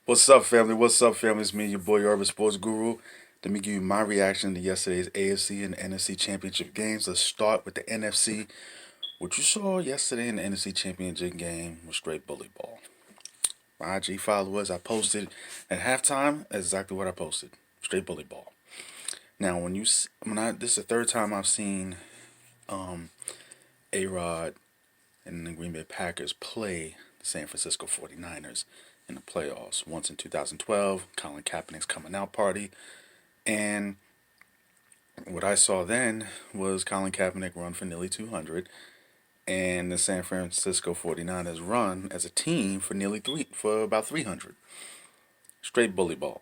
What's up, family? What's up, family? It's me, your boy, Urban Sports Guru. Let me give you my reaction to yesterday's AFC and NFC Championship games. Let's start with the NFC. What you saw yesterday in the NFC Championship game was straight bully ball. My IG followers, I posted at halftime exactly what I posted. Straight bully ball. Now, this is the third time I've seen A-Rod and the Green Bay Packers play the San Francisco 49ers in the playoffs. Once in 2012, Colin Kaepernick's coming out party. And what I saw then was Colin Kaepernick run for nearly 200 and the San Francisco 49ers run as a team for about 300. Straight bully ball.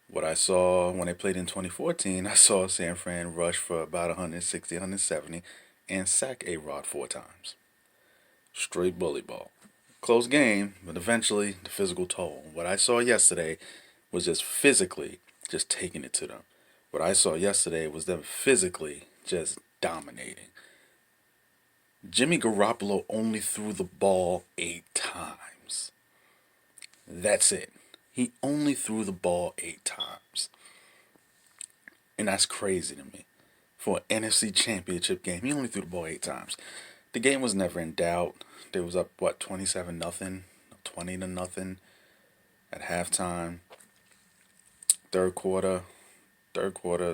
What I saw when they played in 2014, I saw San Fran rush for about 160, 170 and sack A-Rod 4 times. Straight bully ball. Close game, but eventually the physical toll. What I saw yesterday was just physically just taking it to them. What I saw yesterday was them physically just dominating. Jimmy Garoppolo only threw the ball 8 times. That's it. He only threw the ball 8 times. And that's crazy to me. For an NFC championship game, he only threw the ball 8 times. The game was never in doubt. They was up, 27 nothing, 20 to nothing at halftime. Third quarter,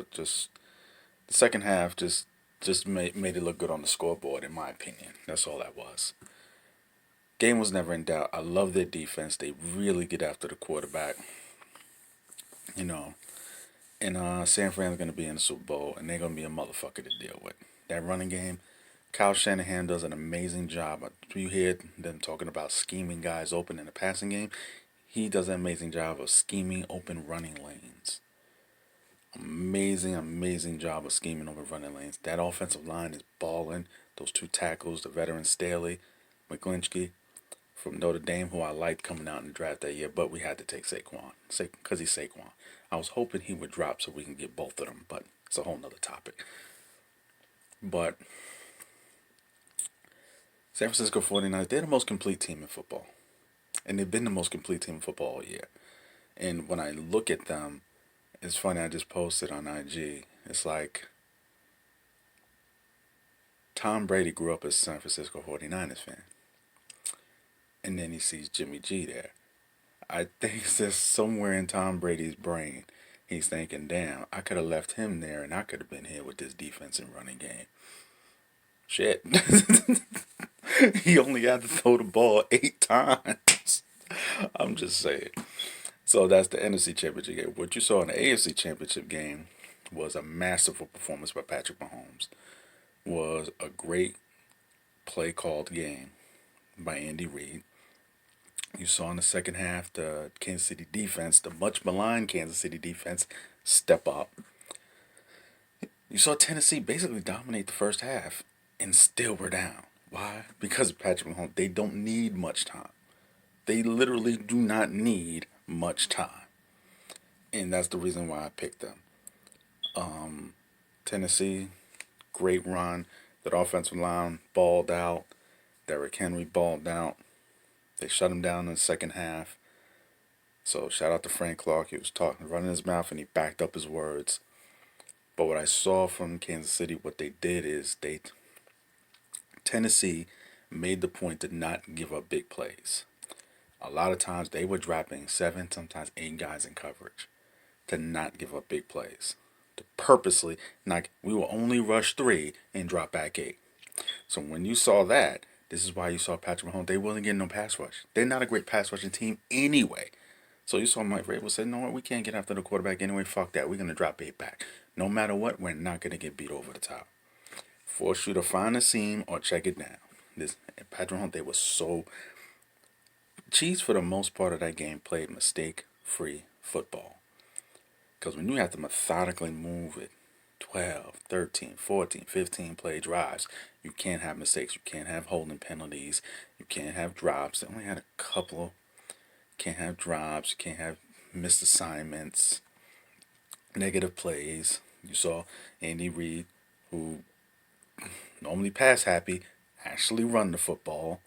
just the second half just made it look good on the scoreboard, in my opinion. That's all that was. Game was never in doubt. I love their defense. They really get after the quarterback. You know, and San Fran's going to be in the Super Bowl, and they're going to be a motherfucker to deal with. That running game, Kyle Shanahan does an amazing job. You hear them talking about scheming guys open in the passing game. He does an amazing job of scheming open running lanes. Amazing job of scheming over running lanes. That offensive line is balling. Those 2 tackles, the veteran Staley, McGlinchey from Notre Dame, who I liked coming out in the draft that year, but we had to take Saquon, because he's Saquon. I was hoping he would drop so we can get both of them, but it's a whole nother topic. But San Francisco 49ers, they're the most complete team in football. And they've been the most complete team in football all year. And when I look at them, it's funny, I just posted on IG. It's like Tom Brady grew up as a San Francisco 49ers fan. And then he sees Jimmy G there. I think it's just somewhere in Tom Brady's brain. He's thinking, damn, I could have left him there and I could have been here with this defense and running game. Shit. He only had to throw the ball 8 times. I'm just saying. So that's the NFC Championship game. What you saw in the AFC Championship game was a masterful performance by Patrick Mahomes. Was a great play called game by Andy Reid. You saw in the second half the Kansas City defense, the much maligned Kansas City defense, step up. You saw Tennessee basically dominate the first half and still were down. Why? Because of Patrick Mahomes. They don't need much time. They literally do not need much time. And that's the reason why I picked them. Tennessee, great run. That offensive line balled out. Derrick Henry balled out. They shut him down in the second half. So shout out to Frank Clark. He was running his mouth, and he backed up his words. But what I saw from Kansas City, what they did is Tennessee made the point to not give up big plays. A lot of times they were dropping 7, sometimes 8 guys in coverage to not give up big plays. To purposely not, we will only rush 3 and drop back 8. So when you saw that, this is why you saw Patrick Mahomes. They wasn't getting no pass rush. They're not a great pass rushing team anyway. So you saw Mike Vrabel say, no, we can't get after the quarterback anyway. Fuck that. We're going to drop 8 back. No matter what, we're not going to get beat over the top. Force you to find a seam or check it down. Patrick Mahomes, they were so... Chiefs, for the most part of that game, played mistake-free football. Because when you have to methodically move it, 12, 13, 14, 15 play drives, you can't have mistakes. You can't have holding penalties. You can't have drops. They only had a couple. You can't have drops. You can't have missed assignments, negative plays. You saw Andy Reid, who normally pass happy, actually run the football.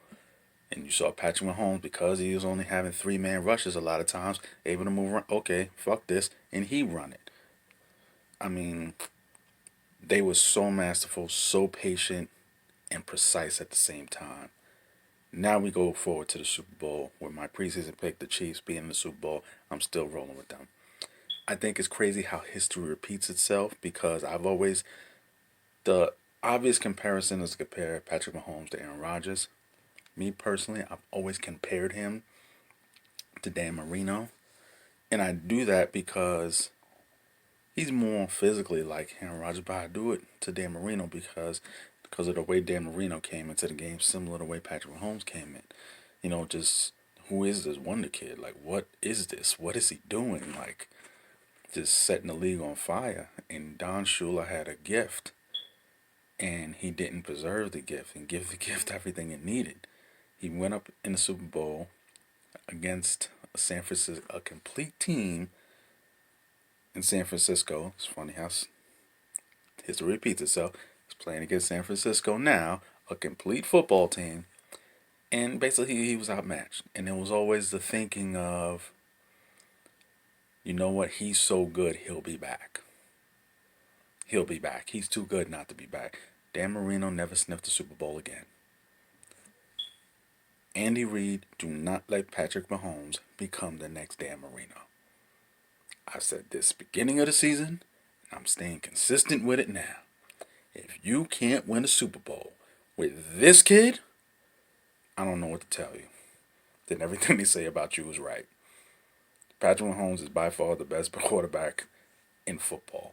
And you saw Patrick Mahomes, because he was only having three-man rushes a lot of times, able to move around. Okay, fuck this, and he run it. I mean, they were so masterful, so patient, and precise at the same time. Now we go forward to the Super Bowl, where my preseason pick, the Chiefs, being in the Super Bowl. I'm still rolling with them. I think it's crazy how history repeats itself, because the obvious comparison is to compare Patrick Mahomes to Aaron Rodgers. Me personally, I've always compared him to Dan Marino. And I do that because he's more physically like Aaron Rodgers, but I do it to Dan Marino because of the way Dan Marino came into the game, similar to the way Patrick Mahomes came in. Just who is this wonder kid? Like, what is this? What is he doing? Like, just setting the league on fire. And Don Shula had a gift, and he didn't preserve the gift and give the gift everything it needed. He went up in the Super Bowl against San Francisco, a complete team in San Francisco. It's funny how history repeats itself. He's playing against San Francisco now, a complete football team, and basically he was outmatched. And it was always the thinking of, you know what, he's so good, he'll be back. He'll be back. He's too good not to be back. Dan Marino never sniffed the Super Bowl again. Andy Reid, do not let Patrick Mahomes become the next Dan Marino. I said this beginning of the season, and I'm staying consistent with it now. If you can't win a Super Bowl with this kid, I don't know what to tell you. Then everything they say about you is right. Patrick Mahomes is by far the best quarterback in football.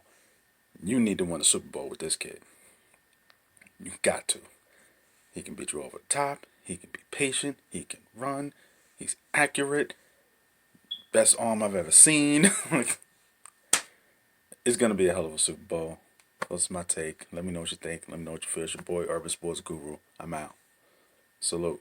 You need to win a Super Bowl with this kid. You got to. He can beat you over the top. He can be patient. He can run. He's accurate. Best arm I've ever seen. It's going to be a hell of a Super Bowl. That's my take. Let me know what you think. Let me know what you feel. It's your boy, Urban Sports Guru. I'm out. Salute.